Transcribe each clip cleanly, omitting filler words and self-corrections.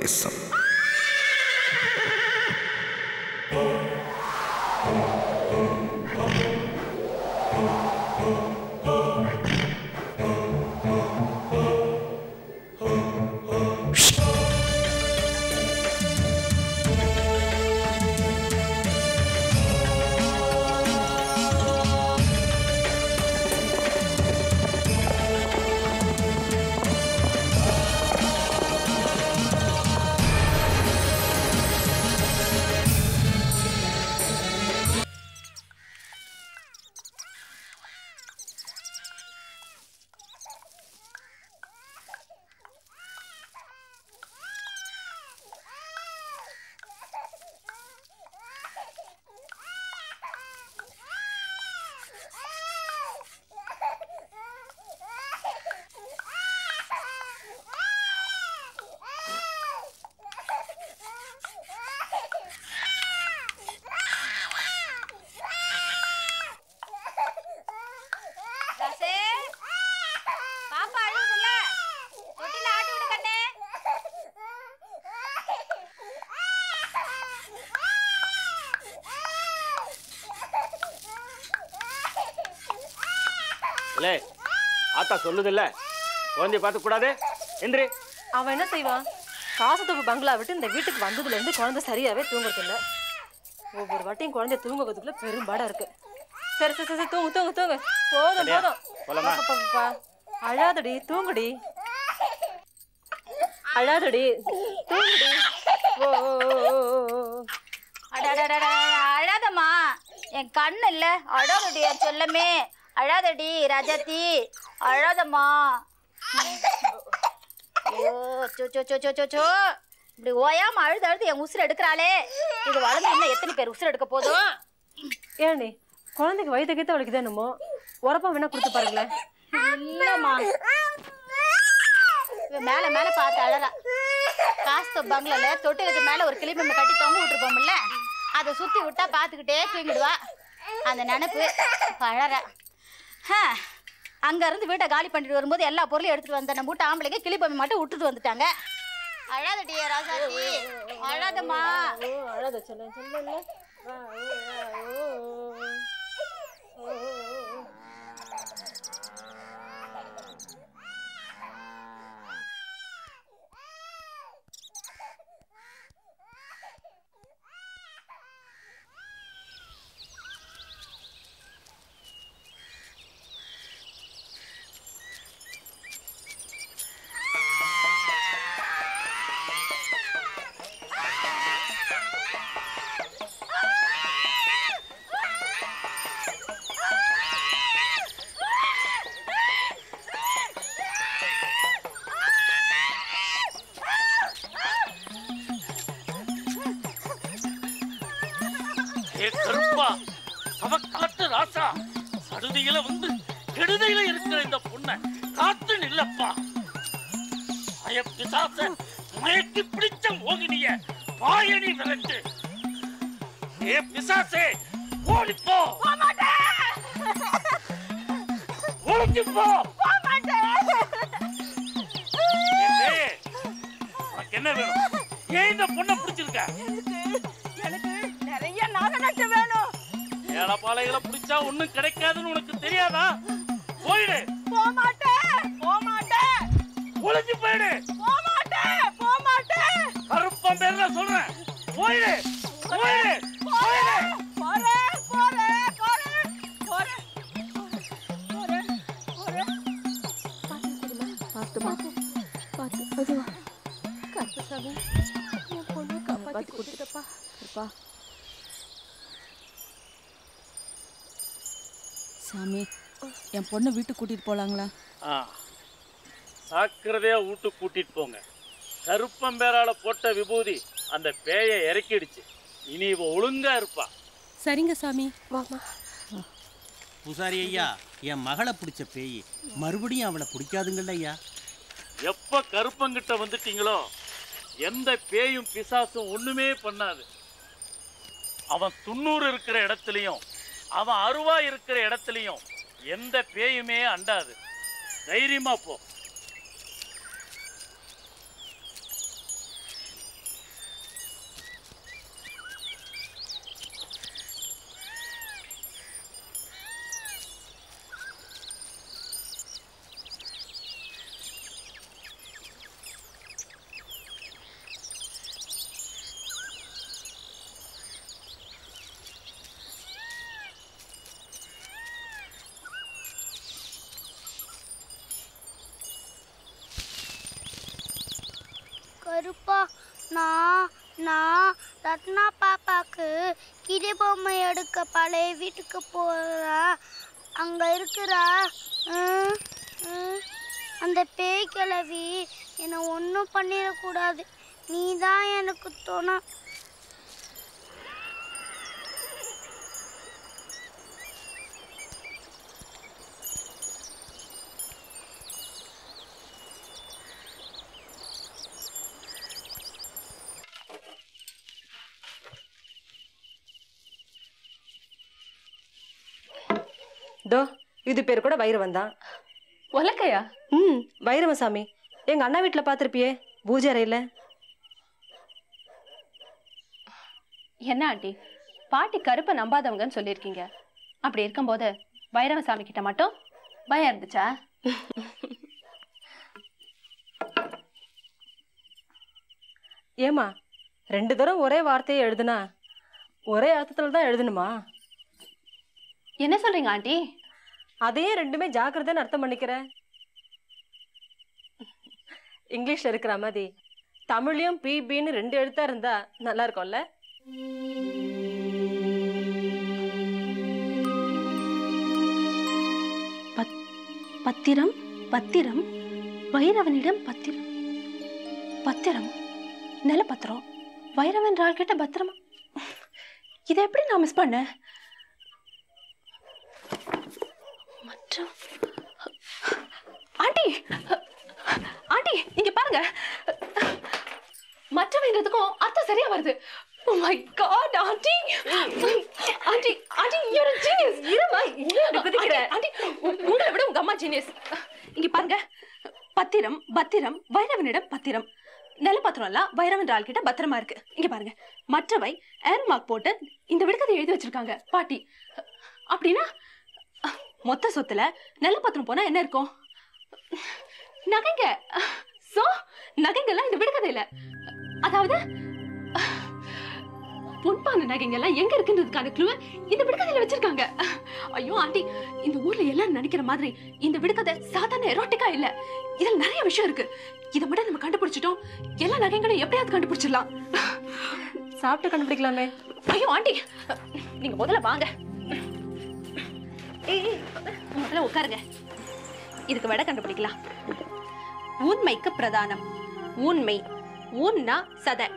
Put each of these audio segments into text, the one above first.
தேசம். ஆத்தா சொல்லுதில்ல, குழந்தைய பார்த்து கூடாது என்று அவன் என்ன செய்வான்? காசத்தொப்பு பங்களா விட்டு இந்த வீட்டுக்கு வந்ததுல இருந்து குழந்தை சரியாவே தூங்குறது இல்ல. ஒவ்வொரு வாட்டியும் குழந்தைய தூங்குறதுக்குள்ள பெரும்பாடா இருக்கு. சரி சரி சரி, தூங்கு தூங்கு தூங்கு, போதும் போதும். அழாதடி, தூங்குடி, அழாதடி, தூங்குடி. அழாதம்மா, என் கண்ணு இல்ல, அழாதடி என் செல்லமே, அழாதடி ராஜாத்தி, அழாதம்மா. ஐயோ இப்படி ஓயாம அழுது அழுது என் உசுறு எடுக்கிறாளே. இது வளர்ந்து இன்னும் எத்தனை பேர் உசுறு எடுக்க போதும்? ஏண்ணே, குழந்தைக்கு வயிற்று கீத்த வலிக்குது என்னமோ, உரப்பா வேணா கொடுத்து பாருங்களேன். இல்லம்மா, மேல மேல பார்த்து அழறா. காசு பங்களால தொட்டிலுக்கு மேல ஒரு கிளிப்பை கட்டி தொங்க விட்டுருப்போம்ல, அதை சுத்தி விட்டா பாத்துக்கிட்டே தூங்கிடுவா. அந்த நினைப்பு அழற. அங்க இருந்து வீட்டை காலி பண்ணிட்டு வரும்போது எல்லா பொருளையும் எடுத்துட்டு வந்த நம்ம வீட்டு ஆம்பளைங்க கிளிப்பொம்மை மட்டும் விட்டுட்டு வந்துட்டாங்க. அழாதடி ராசாத்தி, அழாதம்மா. அழாத சொல்ல சொல்ல. சடுதியில வந்து கெடுதையில இருக்கிற இந்த பொண்ணை காத்து நில்லப்பா. மயக்கி பிடிச்ச மோகினிய பாயணி விரட்டு. ஏ பிசாசே, ஓடிப்போ, ஓடிப்போ. உனக்கு என்ன வேணும்? ஏன் இந்த பொண்ணை பிடிச்சிருக்க? எனக்கு நிறைய நகை நட்டு வேணும். ஏழப்பாளைகளை பிடிச்சா ஒண்ணும் கிடைக்காதுன்னு உனக்கு தெரியாதா? போயிடு. போமாட்டேன். ஒளிஞ்சு போயிடு. போமாட்டேன். கருப்பம் பேர்ல சொல்றேன். போயிடு. சாமி, என் பொண்ணை வீட்டுக்கு கூட்டிட்டு போலாங்களா? சாக்கிறதையா வீட்டுக்கு கூட்டிட்டு போங்க. கருப்பம்பேரால போட்ட விபூதி அந்த பேயை இறக்கிடுச்சு. இனி இவ ஒழுங்கா இருப்பா. சரிங்க சாமி. வாமா. பூசாரி ஐயா, என் மகளை பிடிச்ச பேய் மறுபடியும் அவளை பிடிக்காதுங்கள்ல ஐயா. எப்ப கருப்பங்கிட்ட வந்துட்டீங்களோ எந்த பேயும் பிசாசும் ஒண்ணுமே பண்ணாது. அவன் 90 இருக்கிற இடத்துலயும் அவன் 60 இருக்கிற இடத்துலயும் எந்த பேயுமே அண்டாது. தைரியமா போ. கருப்பா, நான் ரத்னா பாப்பாக்கு கிளி பொம்மை எடுக்க பழைய வீட்டுக்கு போகிறேன். அங்கே இருக்கிற அந்த பேய் கிழவி என்னை ஒன்றும் பண்ணிடக்கூடாது. நீ தான் எனக்கு துணை. தோ இது பேர் கூட வைரவன் தான். உலக்கையா? வைரவன் சாமி. எங்க அண்ணா வீட்டுல பாத்திருப்பியே, பூஜை அறையில. என்ன ஆண்டி, பாட்டி கருப்பை நம்பாதவங்கன்னு சொல்லியிருக்கீங்க. அப்படி இருக்கும்போது வைரவன் சாமி கிட்ட மட்டும் பயம் இருந்துச்சா? ஏமா 2 தடவை ஒரே வார்த்தையை எழுதுனா ஒரே அர்த்தத்துல தான் எழுதணுமா? என்ன சொல்றீங்க ஆண்டி? அதையே ரெண்டுமே ஜாக்கிரதைன்னு அர்த்தம் பண்ணிக்கிற. இங்கிலீஷ்ல இருக்கிற மாதிரி தமிழ்லயும் பிபின்னு 2 எழுத்தா இருந்தா நல்லா இருக்கும்ல? பத்திரம் பத்திரம் வைரவனிடம் பத்திரம் பத்திரம் நிலப்பத்திரம் வைரவன் ஆள் கிட்ட பத்திரமா. இதை எப்படி நான் மிஸ் பண்ண? ஆண்டி ஆண்டி இங்க பாருங்க, மற்றவங்களுக்கும் அர்த்தம் சரியா வருது. Oh my god, aunty aunty aunty you're a genius. இருமா இங்க குதிக்கிற. ஆண்டி உங்களை விட உங்க அம்மா ஜீனியஸ். இங்க பாருங்க, பத்திரம் பத்திரம் வைரவனிடம் பத்திரம் நிலப்பத்திரம் எல்லாம் வைரவன் ஆள் கிட்ட பத்திரமா இருக்கு. இங்க பாருங்க, மற்றவை ஏர் மார்க் போட்டு இந்த விடுகதை எழுதி வச்சிருக்காங்க பாட்டி. அப்படின்னா மொத்த சொத்துல நிலப்பத்திரம் போனா என்ன இருக்கும்? நகைங்க. சோ நகைங்கெல்லாம் இந்த விடுகதையில, அதாவது பொன்பான நகைங்கெல்லாம் எங்க இருக்குன்றதுக்கான க்ளூ இந்த விடுகதையில வச்சிருக்காங்க. ஐயோ ஆண்டி, இந்த ஊர்ல எல்லாரும் நினைக்கிற மாதிரி இந்த விடுகதை சாதாரண எரோட்டிக்கா இல்ல. இதுல நிறைய விஷயம் இருக்கு. இதை மட்டும் நம்ம கண்டுபிடிச்சிட்டோம், எல்லா நகைங்களும் எப்படியாவது கண்டுபிடிச்சிடலாம். சாப்பிட்டு கண்டுபிடிக்கலாமே. ஐயோ ஆண்டி, நீங்க முதல்ல வாங்க. முதல்ல உட்காருங்க. இதுக்கு விட கண்டுபிடிக்கலாம். உண்மைக்கு பிரதானம். உண்மை. ஊன்னா சதை.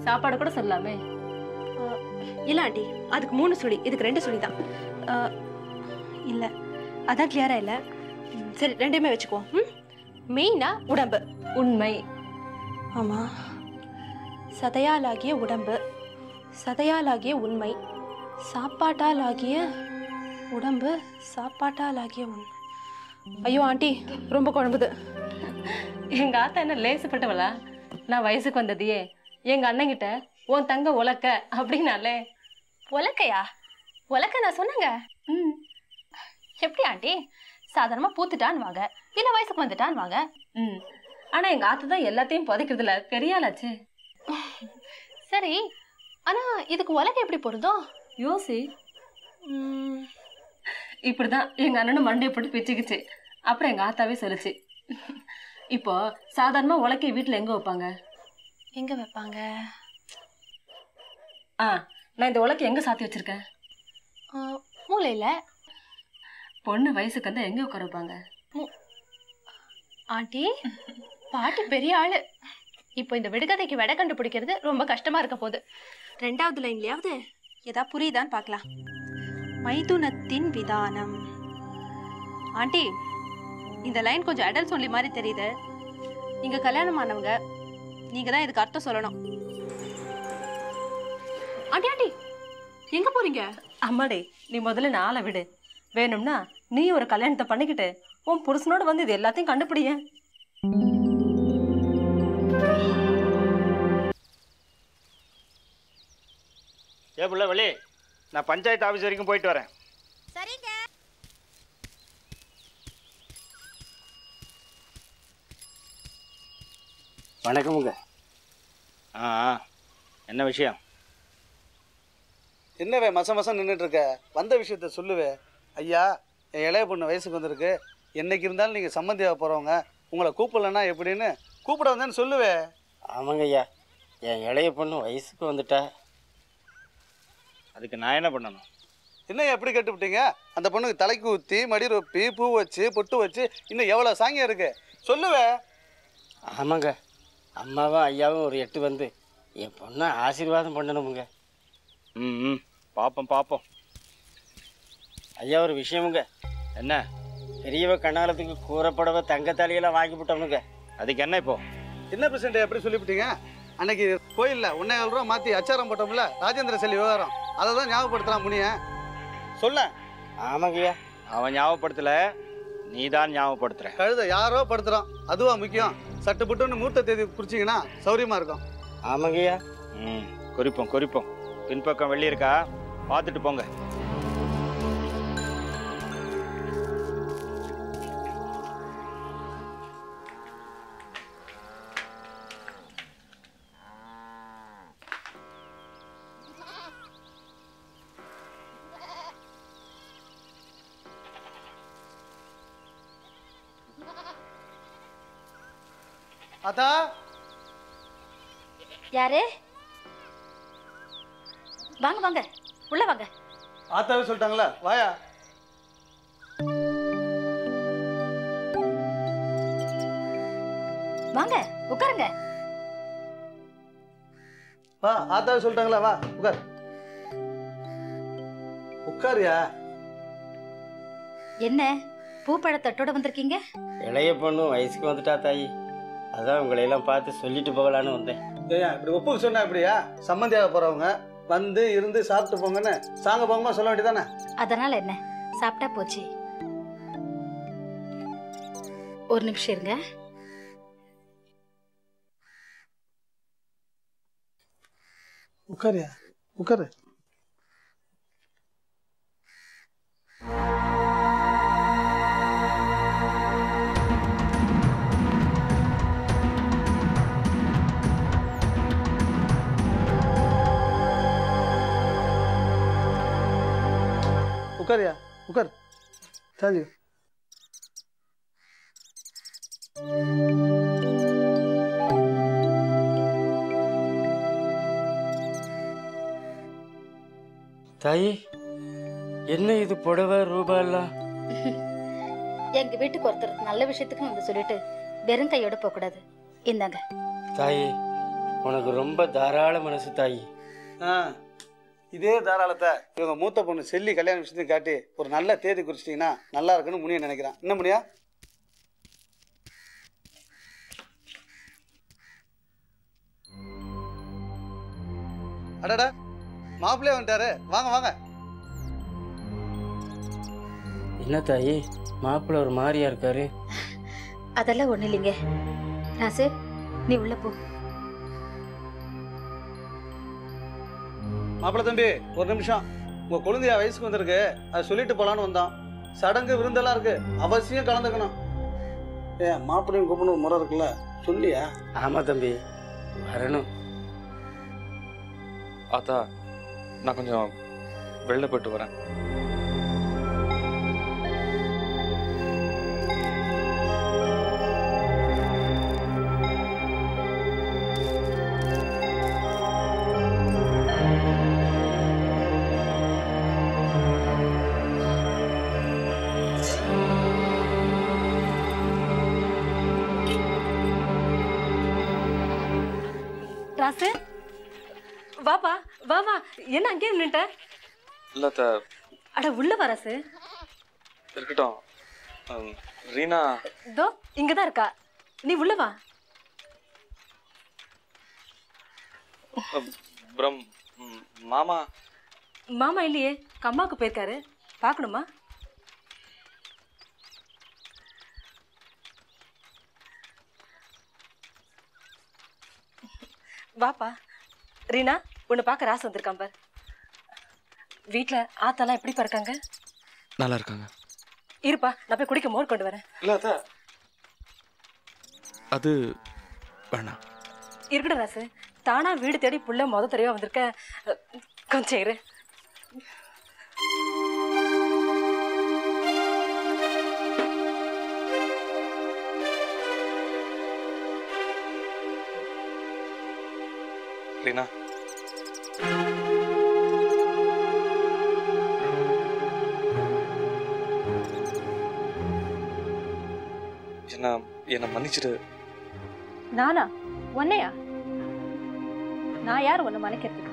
சாப்பாடு கூட சொல்லலாமே. இல்ல ஆண்டி, அதுக்கு 3 சுழி, இதுக்கு 2 சுழி தான். இல்ல அதான் கிளியரா இல்ல. சரி, ரெண்டுமே வச்சுக்குவோம். மெயினா உடம்பு. உண்மை. ஆமா. சதையாலாகிய உடம்பு, சதையாலாகிய உண்மை, சாப்பாட்டாலாகிய உடம்பு, சாப்பாட்டாலாகிய உண்மை. ஐயோ ஆண்டி, ரொம்ப குழம்புது. எங்க ஆத்தா என்ன லேசுப்பட்டவளா? நான் வயசுக்கு வந்ததையே எங்க அண்ணங்கிட்ட உன் தங்க உலக்க அப்படின்னாலே. உலக்கையா? உலக்க நான் சொன்னங்க. எப்படி ஆண்டி? சாதாரணமா பூத்துட்டான்னு வாங்க, இல்ல வயசுக்கு வந்துட்டான்னு வாங்க. ஆனா எங்க ஆத்து தான் எல்லாத்தையும் புதைக்கிறதுல பெரிய ஆளாச்சு. சரி, ஆனா இதுக்கு உலக்க எப்படி பொருந்தும்? யோசி. இப்படிதான் எங்க அண்ணனும் மண்டையை போட்டு பிச்சுக்குச்சு. அப்புறம் எங்க ஆத்தாவே சொல்லுச்சு, இப்போ சாதாரணமா உலக்கைய வீட்டுல எங்க வைப்பாங்க? எங்க வைப்பாங்க? நான் இந்த உலக்கை எங்க சாத்தி வச்சிருக்கேன்? மூளையில. பொண்ணு வயசுக்கு வந்தா எங்க உட்கார வைப்பாங்க? ஆண்டி, பாட்டி பெரிய ஆளு. இப்போ இந்த விடுகதைக்கு விடை கண்டுபிடிக்கிறது ரொம்ப கஷ்டமா இருக்க போகுது. 2வது லைன்லயாவது ஏதா புரியுதான்னு பார்க்கலாம். மைதுனத்தின் விதானம். ஆண்டி, இந்த லைன் கொஞ்சம் அடல் சொல்லி மாதிரி தெரியுது. நீங்க கல்யாணமானவங்க, நீங்க தான் இதுக்கு அர்த்தம் சொல்லணும். ஆண்டி ஆண்டி எங்க போறீங்க? அம்மாடி, நீ முதல்ல நாளை விடு. வேணும்னா நீ ஒரு கல்யாணத்தை பண்ணிக்கிட்டு உன் புருஷனோட வந்து இது எல்லாத்தையும் கண்டுபிடிய. ஏ புள்ள வழி, நான் பஞ்சாயத்து ஆஃபீஸ் வரைக்கும் போயிட்டு வரேன். சரிங்க. வணக்கமுங்க. என்ன விஷயம்? என்னவே மசம் நின்றுட்டு இருக்க? வந்த விஷயத்த சொல்லுவே. ஐயா, என் இளைய பொண்ணு வயசுக்கு வந்திருக்கு. என்னைக்கு இருந்தாலும் நீங்கள் சம்மந்தியாக போகிறவங்க, உங்களை கூப்பிடலன்னா எப்படின்னு கூப்பிட வந்தேன்னு சொல்லுவே. ஆமாங்க ஐயா, என் இளைய பொண்ணு வயசுக்கு வந்துட்டா. அதுக்கு நான் என்ன பண்ணணும்? என்ன எப்படி கட்டுப்பிட்டீங்க? அந்த பொண்ணுக்கு தலைக்கு ஊற்றி மடி ரொப்பி பூ வச்சு பொட்டு வச்சு இன்னும் எவ்வளோ சாங்கியம் இருக்கு சொல்லுவே. ஆமாங்க, அம்மாவும் ஐயாவும் ஒரு 8 வந்து என் பொண்ணை ஆசீர்வாதம் பண்ணணுமுங்க. ம் பார்ப்போம் பார்ப்போம். ஐயா ஒரு விஷயமுங்க. என்ன? பெரியவ கண்ணாலத்துக்கு கூறப்படவை தங்கத்தாலியெல்லாம் வாங்கி விட்டோமுங்க. அதுக்கு என்ன இப்போ? என்ன பிரசிடண்ட் எப்படி சொல்லிவிட்டீங்க? அன்னைக்கு கோயிலில் 1,700 ரூபா மாற்றி அச்சாரம் போட்டோம்ல, ராஜேந்திர செல்வி விவகாரம், அதை தான் ஞாபகப்படுத்தலாம் முனிய சொல்ல. ஆமாங்கய்யா. அவன் ஞாபகப்படுத்தல, நீ தான் ஞாபகப்படுத்துற. கழுத யாரோ படுத்துகிறோம், அதுவா முக்கியம். சட்டு புட்டுன்னு மூர்த்த தேதி குறிச்சிங்கன்னா சௌரியமாக இருக்கும். ஆமாங்கய்யா. குறிப்போம் குறிப்போம். பின்பக்கம் வெள்ளி இருக்கா, பார்த்துட்டு போங்க. அதா யாரு? வாங்க வாங்க, உள்ள வாங்க. ஆத்தாவே சொல்லிட்டாங்களா, வாயா. வாங்க உட்காருங்க. வா, ஆத்தாவே சொல்லிட்டாங்களா, வா உட்கார். உட்காரியா. என்ன பூப்பழ தட்டோட வந்திருக்கீங்க? இளைய பொண்ணு வயசுக்கு வந்துட்டா தாயி, அதான் உங்களையெல்லாம் பார்த்து சொல்லிட்டு போகலான்னு வந்தேன். ஏயா இப்படி ஒப்புக்கு சொன்னா எப்படியா? சம்மந்தியாக போறவங்க வந்து இருந்து சாப்பிட்டு போங்கன்னு சாங்க போங்கமா சொல்ல வேண்டியதானே? அதனால என்ன, சாப்பிட்டா போச்சு. ஒரு நிமிஷம் இருங்க. உட்காரியா, உட்காரு. உட்காரியா, உட்கார். சாஞ்சி. தாயி, என்ன இது புடவை ரூபாலாம்? எங்க வீட்டுக்கு ஒருத்தர் நல்ல விஷயத்துக்கு வந்து சொல்லிட்டு வெறும் கையோட போக கூடாது. இந்தாங்க. தாயி, உனக்கு ரொம்ப தாராள மனசு தாயி. இதே தாராளத்தை இவங்க மூத்த பொண்ணு செல்லி கல்யாண விஷயத்தையும் காட்டி ஒரு நல்ல தேதி குறிச்சிட்டிங்கன்னா நல்லா இருக்குன்னு முனிய நினைக்கிறான். என்ன முனியா? அடடா, மாப்பிள்ளையே வந்துட்டாரு, வாங்க வாங்க. என்ன தாயி, மாப்பிள்ளை ஒரு மாதிரியா இருக்காரு? அதெல்லாம் ஒண்ணு இல்லைங்க. ராசு, நீ உள்ள போ. மாப்பிள்ளை தம்பி, ஒரு நிமிஷம். உங்க குழந்தையா வயசுக்கு வந்திருக்கு, அதை சொல்லிட்டு போலான்னு வந்தோம். சடங்கு விருந்தெல்லாம் இருக்கு, அவசியம் கலந்துக்கணும். ஏன் மாப்பிள்ளையும் கூப்பிடணும் முறை இருக்குல்ல, சொல்லியா? ஆமா தம்பி, வரணும். ஆத்தா, நான் கொஞ்சம் வெளில போயிட்டு வரேன். ராசு, வாப்பா வா வா. என்ன அங்கே நின்னுட்ட? இல்ல அத்தை. அட உள்ள வா ராசு. இருக்கட்டும். ரீனா தோ இங்கதான் இருக்கா, நீ உள்ள வா. மாமா மாமா இல்லையே, கம்மாவுக்கு போயிருக்காரு. பார்க்கணுமா? வாப்பா. ரீனா, உன்னை பார்க்க ராசு வந்திருக்கான் பார். வீட்டுல ஆத்தாலாம் எப்படி இருக்காங்க? நல்லா இருக்காங்க. இருப்பா, நான் போய் குடிக்க மோர் கொண்டு வரேன். இல்ல அத்தை, அது வேணாம். இருக்கட்டும் ராசு, தானா வீடு தேடி புள்ள முத தடவையா வந்திருக்க, கொஞ்சம் இரு. ரீனா என்ன மன்னிச்சிடு. நானா? உன்னையா? நான் யார் உன்னை மன்னிக்கிறதுக்கு?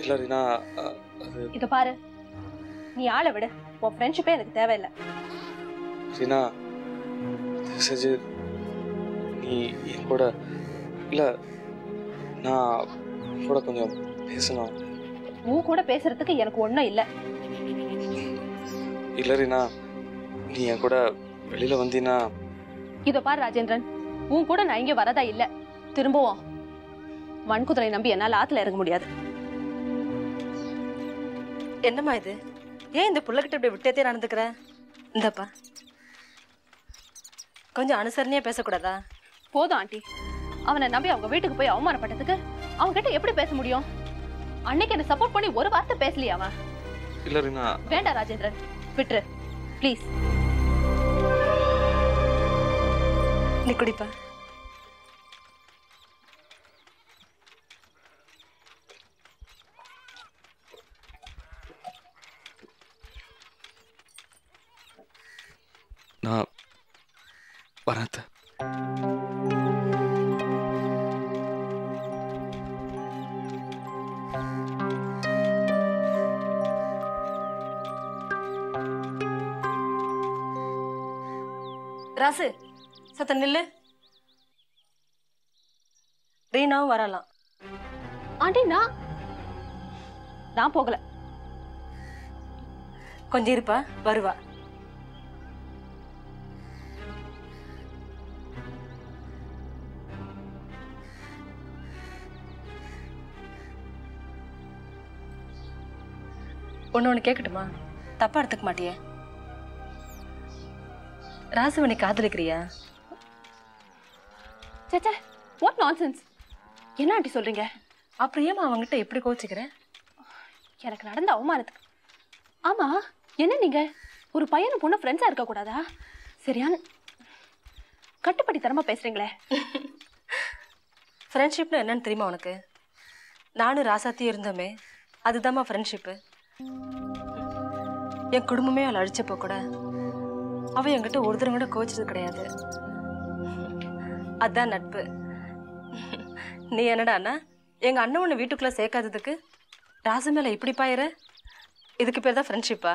இல்ல ரீனா, அது இத பாரு, நீ ஆளை விடு. உன் ஃப்ரெண்ட்ஷிப்பே எனக்கு தேவையில்லை. ரீனா, செஞ்சு நீ என் கூட இல்ல, நான் கூட கொஞ்சம் பேசணும். உன் கூட பேசுறதுக்கு எனக்கு ஒன்றும் இல்லை. இல்ல ரீனா, நீ என் கூட வெளியில வந்தீனா. இத பாரு ராஜேந்திரன், உன் கூட நான் இங்க வரதா இல்ல. திரும்பவும் மண்குதிரை நம்பி என்னால ஆத்துல இறங்க முடியாது. என்னம்மா இது? ஏன் இந்த புள்ளகிட்ட இப்படி விட்டேத்தே நடந்துக்கிற? இந்தப்பா, கொஞ்சம் அனுசரணையா பேசக்கூடாதா? போதும் ஆண்டி. அவனை நம்பி அவங்க வீட்டுக்கு போய் அவமானப்பட்டதுக்கு அவங்க கிட்ட எப்படி பேச முடியும்? அன்னைக்கு என்ன சப்போர்ட் பண்ணி ஒரு வார்த்தை பேசலையா அவன்? இல்ல ரீனா. வேண்டாம் ராஜேந்திரன், விட்டுரு ப்ளீஸ். நீ குடிப்பா. நான் வரேன். ராசு, சத்த நில்லு. ரீனாவும் வரலாம். ஆண்டி, நான் போகல. கொஞ்சம் இருப்பா, வருவா. ஒன்னு கேட்கட்டுமா? தப்பா எடுத்துக்க மாட்டியே? ராசுவனை காதலிக்கிறியா? சேச்சே, வாட் நான்சென்ஸ். என்ன ஆண்டி சொல்றீங்க? அப்புறம் ஏமா அவங்ககிட்ட எப்படி கோச்சிக்கிற? எனக்கு நடந்த அவமானத்துக்கு. ஆமா, என்ன நீங்க ஒரு பையனும் பொண்ணு ஃப்ரெண்ட்ஸா இருக்க கூடாதா? சரியான கட்டுப்படி தரமா பேசுறீங்களே. ஃப்ரெண்ட்ஷிப்னு என்னன்னு தெரியுமா உனக்கு? நானும் ராசாத்தியும் இருந்தோமே, அதுதாம்மா ஃப்ரெண்ட்ஷிப்பு. என் குடும்பமே அவளை அழிச்சப்போ கூட அவ என்கிட்ட ஒரு தரம் கூட கோச்சது கிடையாது. அதான் நட்பு. நீ என்னடாண்ணா எங்க அண்ணன் ஒன்று வீட்டுக்குள்ள சேர்க்காததுக்கு ராசு மேல இப்படி பாயிர? இதுக்கு பேர் தான் ஃப்ரெண்ட்ஷிப்பா?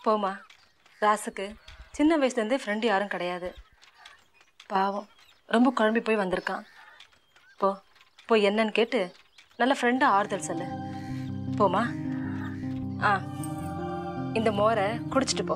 போமா, ராசுக்கு சின்ன வயசுலேருந்தே ஃப்ரெண்டு யாரும் கிடையாது. பாவம், ரொம்ப குழம்பி போய் வந்திருக்கான். போய் என்னன்னு கேட்டு நல்ல ஃப்ரெண்டாக ஆறுதல் சொல்லு. போமா. இந்த மோரை குடிச்சிட்டு போ.